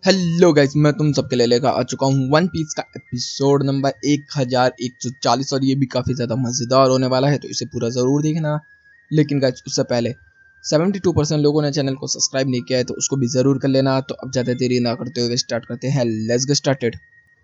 Hello guys, मैं तुम सबके लिए लेकर आ चुका हूँ वन पीस का एपिसोड नंबर 1140 और ये भी काफ़ी ज़्यादा मज़ेदार होने वाला है, तो इसे पूरा ज़रूर देखना। लेकिन गाइस उससे पहले 72% लोगों ने चैनल को सब्सक्राइब नहीं किया है, तो उसको भी ज़रूर कर लेना। तो अब ज़्यादा देरी ना करते हुए स्टार्ट करते हैं। Let's get started.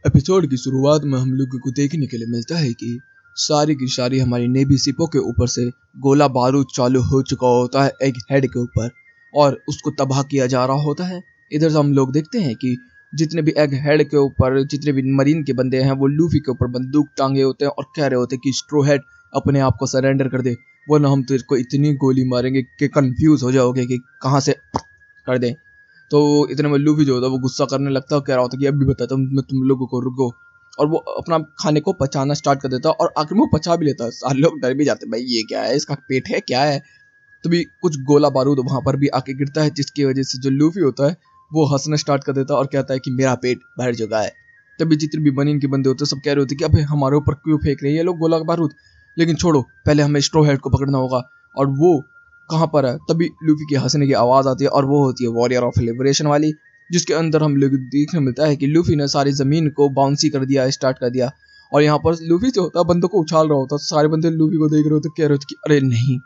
एपिसोड की शुरुआत में हम लोगों को देखने के लिए मिलता है कि सारी की सारी हमारी नेवी शिपों के ऊपर से गोला बारूद चालू हो चुका होता है एक हेड के ऊपर, और उसको तबाह किया जा रहा होता है। इधर से हम लोग देखते हैं कि जितने भी एग हेड के ऊपर जितने भी मरीन के बंदे हैं वो लूफी के ऊपर बंदूक टांगे होते हैं और कह रहे होते हैं कि स्ट्रो हेड अपने आप को सरेंडर कर दे, वरना हम तेरे को इतनी गोली मारेंगे कि कंफ्यूज हो जाओगे कि कहाँ से कर दें। तो इतने में लूफी जो होता है वो गुस्सा करने लगता है, कह रहा होता है कि अभी बताता हूँ मैं तुम लोगों को, रुको। और वो अपना खाने को पचाना स्टार्ट कर देता है और आखिर में वो पचा भी लेता है। सारे लोग डर भी जाते हैं, भाई ये क्या है, इसका पेट है क्या है। तभी कुछ गोला बारूद वहां पर भी आके गिरता है, जिसकी वजह से जो लूफी होता है वो हंसना स्टार्ट कर देता है और कहता है कि मेरा पेट भर चुका है। तभी जितने भी बनीन के बंदे होते हैं सब कह रहे होते हैं कि अबे हमारे ऊपर क्यों फेंक रहे हैं ये लोग गोला बारूद, लेकिन छोड़ो, पहले हमें स्ट्रो हेड को पकड़ना होगा। और वो कहाँ पर है? तभी लूफी की हंसने की आवाज आती है और वो होती है वॉरियर ऑफ लिबरेशन वाली, जिसके अंदर हम लोग देखने मिलता है कि लूफी ने सारी जमीन को बाउंसी कर दिया, स्टार्ट कर दिया। और यहाँ पर लूफी जो होता है बंदों को उछाल रहा होता है, सारे बंदे लूफी को देख रहे होते, कह रहे होते कि अरे नहीं,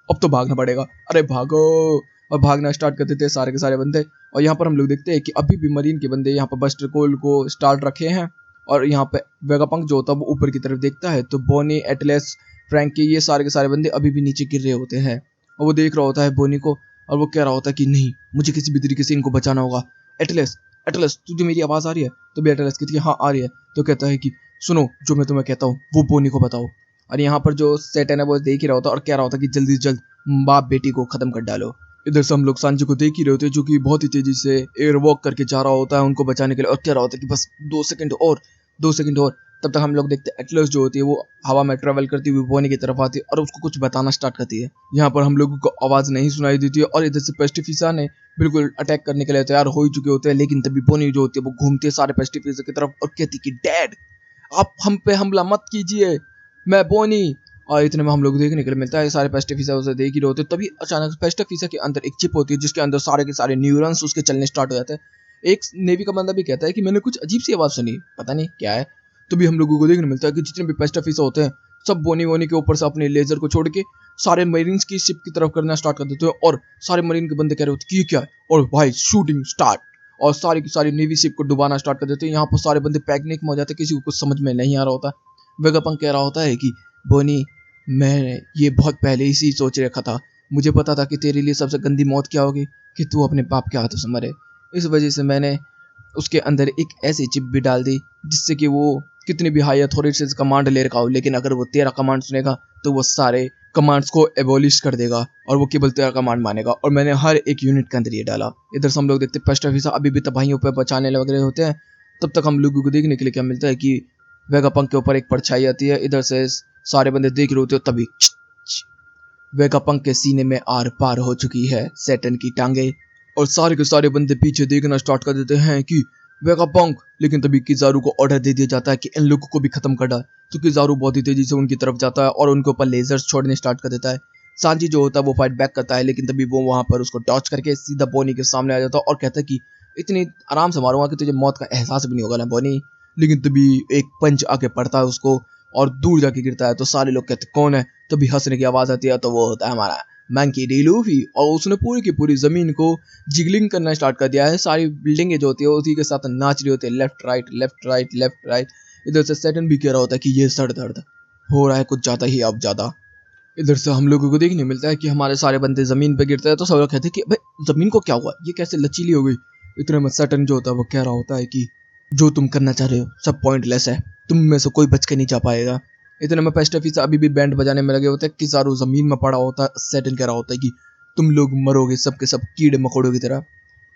अब तो भागना पड़ेगा, अरे भागो। और भागना स्टार्ट कर देते हैं सारे के सारे बंदे। और यहाँ पर हम लोग देखते हैं कि अभी भी मरीन के बंदे यहाँ पर बस्टर कोल को स्टार्ट रखे हैं। और यहाँ पे वेगापंक जो होता है वो ऊपर की तरफ देखता है, तो बोनी, एटलस, फ्रैंकी, ये सारे के सारे बंदे अभी भी नीचे गिर रहे होते हैं। और वो देख रहा होता है बोनी को, और वो कह रहा होता है कि नहीं, मुझे किसी भी तरीके से इनको बचाना होगा। एटलस, एटलस तुझे मेरी आवाज़ आ रही है? तो भी एटलस कहती है हाँ आ रही है। तो कहता है कि सुनो, जो मैं तुम्हें कहता हूँ वो बोनी को बताओ। और यहाँ पर जो सेटन है वो देख ही रहा होता और कह रहा होता कि जल्दी से जल्द बाप बेटी को खत्म कर डालो। इधर से हम लोग सांची को देख ही रहे होते हैं, जो कि बहुत ही तेजी से एयर वॉक करके जा रहा होता है उनको बचाने के लिए, और कह रहा होता है कि बस 2 सेकंड और, 2 सेकंड और। तब तक हम लोग देखते हैं एटलस जो होती है वो हवा में ट्रेवल करती हुई बोनी की तरफ आती है और उसको कुछ बताना स्टार्ट करती है। यहाँ पर हम लोगों को आवाज नहीं सुनाई देती है और इधर से पेस्टिफिसा ने बिल्कुल अटैक करने के लिए तैयार हो ही चुके होते हैं, लेकिन तभी बोनी जो होती है वो घूमती है सारे पेस्टिफिसा की तरफ और कहती कि डैड, आप हम पे हमला मत कीजिए, मैं बोनी। और इतने में हम लोग देखने के लिए मिलता है सारे पेस्टिफिसा उसे देख ही रहे होते, तभी अचानक पेस्टिफिसा के अंदर एक चिप होती है जिसके अंदर सारे के सारे न्यूरॉन्स उसके चलने स्टार्ट हो जाते हैं। एक नेवी का बंदा भी कहता है कि मैंने कुछ अजीब सी आवाज सुनी, पता नहीं क्या है। तो भी हम लोगों को देखने मिलता है कि जितने भी पेस्टिफिसा होते हैं सब बोनी वोनी के ऊपर से अपने लेजर को छोड़ के सारे मरीन्स की शिप की तरफ करना स्टार्ट कर देते हैं। और सारे मरीन के बंदे कह रहे होते कि ये क्या है, और भाई शूटिंग स्टार्ट। और सारी की सारी नेवी शिप को डुबाना स्टार्ट कर देते हैं। यहाँ पर सारे बंदे पैनिक में हो जाते हैं, किसी को कुछ समझ में नहीं आ रहा होता। वेगापंक कह रहा होता है कि बोनी, मैं ये बहुत पहले ही सी सोच रखा था, मुझे पता था कि तेरे लिए सबसे गंदी मौत क्या होगी, कि तू अपने बाप के हाथों से मरे। इस वजह से मैंने उसके अंदर एक ऐसी चिप भी डाल दी जिससे कि वो कितनी भी हाई अथॉरिटी से कमांड ले रखा हो, लेकिन अगर वो तेरा कमांड सुनेगा तो वो सारे कमांड्स को एबॉलिश कर देगा और वो केवल तेरा कमांड मानेगा। और मैंने हर एक यूनिट के अंदर ये डाला। इधर से हम लोग देखते पेस्टिफिसा अभी भी तबाहियों पर बचाने लग रहे होते हैं। तब तक हम लोगों को देखने के लिए क्या मिलता है कि वेगापंक के ऊपर एक परछाई आती है। इधर से सारे बंदे देख रहे होते हो, तभी वेगापंक के सीने में आर पार हो चुकी है सैटर्न की टांगे, और सारे के सारे बंदे पीछे देखना स्टार्ट कर देते हैं कि वेगापंक। लेकिन तभी किजारू को ऑर्डर दे दिया जाता है कि इन लोगों को भी खत्म कर डाल। तो किजारू बहुत ही तेजी से उनकी तरफ जाता है और उनके ऊपर लेजर्स छोड़ने स्टार्ट कर देता है। सांची जो होता है वो फाइट बैक करता है, लेकिन तभी वो वहां पर उसको डॉच करके सीधा बोनी के सामने आ जाता है और कहता है कि इतनी आराम से मारूंगा कि तुझे मौत का एहसास भी नहीं होगा ना बोनी। लेकिन तभी एक पंच आके पड़ता है उसको और दूर जाके गिरता है। तो सारे लोग कहते कौन है, तभी हंसने की आवाज आती है, तो वो होता है हमारा मंकी डी लूफी। और उसने पूरी की पूरी जमीन को जिगलिंग करना स्टार्ट कर दिया है। सारी बिल्डिंगें जो होती है उसी के साथ नाच रही होती है, left right left right left right. इधर से सैटर्न भी कह रहा होता है कि ये सर दर्द हो रहा है कुछ ज्यादा ही, अब ज्यादा। इधर से हम लोगों को देखने मिलता है कि हमारे सारे बंदे जमीन पे गिरते हैं, तो सब लोग कहते हैं कि भाई जमीन को क्या हुआ, ये कैसे लचीली हो गई। इतने में सैटर्न जो होता है वो कह रहा होता है कि जो तुम करना चाह रहे हो सब पॉइंटलेस है, तुम में से कोई बच के नहीं जा पाएगा। इतने में पेस्टिफिसा अभी भी बैंड बजाने में लगे होते हैं, किजारू जमीन में पड़ा होता है। सैटर्न कह रहा होता है कि तुम लोग मरोगे सब के सब कीड़े मकोड़ों की तरह।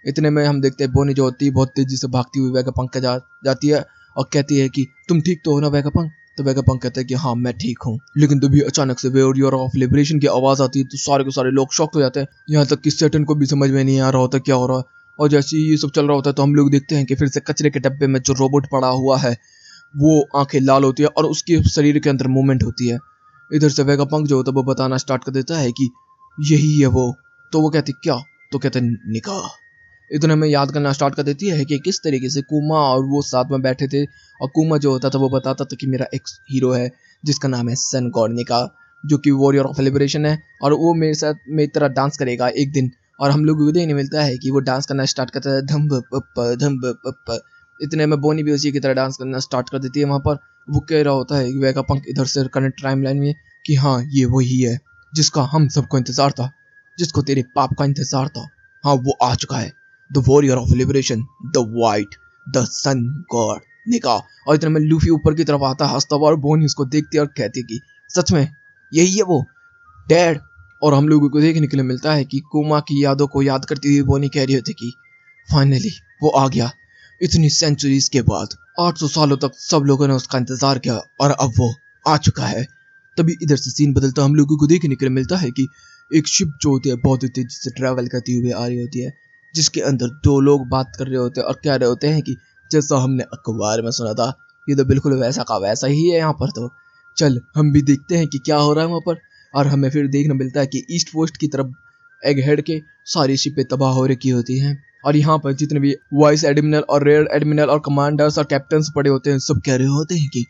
इतने में हम देखते हैं बोनी जो होती है बहुत तेजी से भागती हुई वेगापंक के जाती है और कहती है कि तुम ठीक तो हो ना वेगापंक। तो वेगापंक कहता है कि हाँ मैं ठीक हूँ। लेकिन तभी अचानक से वॉरियर ऑफ लिबरेशन की आवाज आती है, तो सारे के सारे लोग शॉक हो जाते हैं। यहाँ तक कि सैटर्न को भी समझ में नहीं आ रहा होता क्या हो रहा है। और जैसे ही ये सब चल रहा होता है तो हम लोग देखते हैं कि फिर से कचरे के डब्बे में जो रोबोट पड़ा हुआ है वो आंखें लाल होती है और उसके शरीर के अंदर मूवमेंट होती है। इधर से वेगापंक जो होता है वो बताना स्टार्ट कर देता है कि यही है वो। तो वो कहती क्या? तो कहते निकाह, इतने में याद करना स्टार्ट कर देती है कि किस तरीके से कुमा और वो साथ में बैठे थे, और कुमा जो होता था वो बताता था कि मेरा एक हीरो है जिसका नाम है सन गॉर्निका, जो कि वॉरियर ऑफ लिबरेशन है, और वो मेरे साथ मेरी तरह डांस करेगा एक दिन। और हम लोग को देखने मिलता है कि वो डांस करना स्टार्ट करता है, धम पप्पा धम पप्पा। इतने में बोनी भी उसी की तरह डांस करना स्टार्ट कर देती है वहाँ पर। वो कह रहा होता है वेगापंक इधर से करंट टाइम लाइन में कि हाँ ये वही है जिसका हम सबको इंतजार था, जिसको तेरे पाप का इंतजार था। हाँ वो आ चुका है, the warrior of liberation, the white, the sun god Nika. और इतने में लूफी ऊपर की तरफ आता है हंसता हुआ, और बोनी उसको देखती है और कहती है कि सच में यही है वो डैड। और हम लोगों को देखने के लिए मिलता है कि कुमा की यादों को याद करती हुई बोनी कह रही होती कि फाइनली वो आ गया, इतनी सेंचुरीज के बाद 800 सालों तक सब लोगों ने उसका इंतजार किया और अब वो आ चुका है। तभी इधर से सीन बदलता, हम लोगों को देखने के लिए मिलता है कि एक शिप जो होती है बहुत ही तेजी से ट्रैवल करती हुई आ रही होती है, जिसके अंदर दो लोग बात कर रहे होते हैं और कह रहे होते हैं कि जैसा हमने अखबार में सुना था ये तो बिल्कुल वैसा का वैसा ही है यहाँ पर, तो चल हम भी देखते हैं कि क्या हो रहा है वहाँ पर। और हमें फिर देखने मिलता है कि ईस्ट कोस्ट की तरफ एग हेड के सारी शिपें तबाह हो रखी होती हैं, और यहाँ पर जितने भी वाइस एडमिरल और रेयर एडमिरल और कमांडर्स और कैप्टन्स पड़े होते हैं सब कह रहे होते हैं कि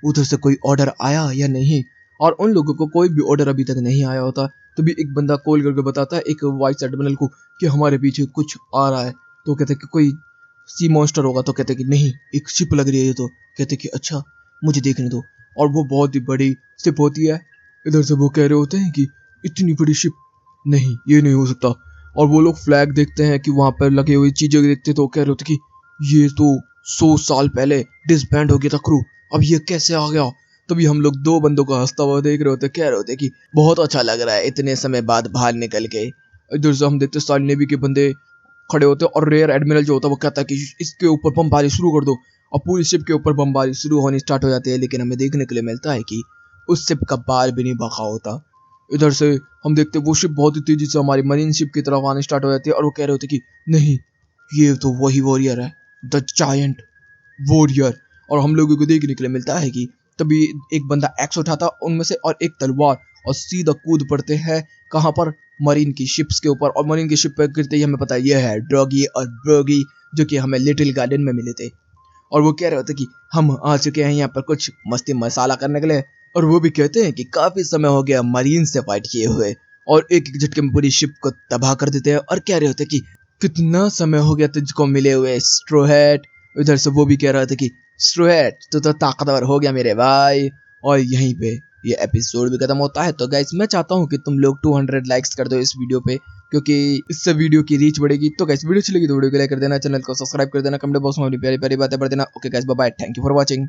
उधर से कोई ऑर्डर आया या नहीं, और उन लोगों को कोई भी ऑर्डर अभी तक नहीं आया होता। तभी एक बंदा कॉल करके बताता है एक वाइस एडमिरल को कि हमारे पीछे कुछ आ रहा है। तो कहते हैं कि कोई सी मॉन्स्टर होगा, तो कहते हैं कि नहीं एक शिप लग रही है, तो कहते हैं कि अच्छा मुझे देखने दो। और वो बहुत ही बड़ी शिप होती है। इधर से वो कह रहे होते हैं कि इतनी बड़ी शिप नहीं, ये नहीं हो सकता। और वो लोग फ्लैग देखते हैं कि वहां पर लगे हुई चीजें देखते, तो कह रहे होते कि ये तो 100 साल पहले डिसबैंड हो गया था क्रू, अब ये कैसे आ गया। तभी हम लोग दो बंदों को हंसता हुआ देख रहे होते, कह रहे होते कि बहुत अच्छा लग रहा है इतने समय बाद बाहर निकल के। इधर से हम देखते सारी नेवी के बंदे खड़े होते, और रेयर एडमिरल जो होता है वो कहता है कि इसके ऊपर बमबारी शुरू कर दो, और पूरी शिप के ऊपर बमबारी शुरू होनी स्टार्ट हो जाती है। लेकिन हमें देखने के लिए मिलता है कि उस शिप का बार भी नहीं भखा होता। इधर से हम देखते वो शिप बहुत ही तेजी से हमारी मरीन शिप की तरफ आने स्टार्ट हो जाती है, और वो कह रहे होते कि नहीं ये तो वही वॉरियर है, द जायंट वॉरियर। और हम लोगों को देखने के लिए मिलता है कि तभी एक बंदा एक्स उठाता उनमें से और एक तलवार, और सीधा कूद पड़ते हैं कहाँ पर, मरीन की शिप्स के ऊपर। और मरीन की शिप पर गिरते ही हमें पता है ये है ड्रॉगी और ब्रोगी, जो कि हमें लिटिल गार्डन में मिले थे। और वो कह रहे होते कि हम आ चुके हैं यहाँ पर कुछ मस्ती मसाला करने के लिए। और वो भी कहते हैं कि काफी समय हो गया मरीन से फाइट किए हुए, और एक एक झटके में पूरी शिप को तबाह कर देते हैं। और कह रहे होते कि कितना समय हो गया तुझको मिले हुए स्ट्रो हैट। उधर से वो भी कह रहा था कि स्ट्रो हैट तो ताकतवर हो गया मेरे भाई। और यहीं पे ये एपिसोड भी खत्म होता है। तो गाइस मैं चाहता हूँ कि तुम लोग 200 लाइक्स कर दो इस वीडियो पे, क्योंकि इससे वीडियो की रीच बढ़ेगी। तो गाइस वीडियो अच्छी लगी तो वीडियो को लाइक कर देना, चैनल को सब्सक्राइब कर देना, कमेंट बॉक्स में अपनी प्यारी प्यारी बातें पढ़ देना। Okay guys bye bye, thank you for watching.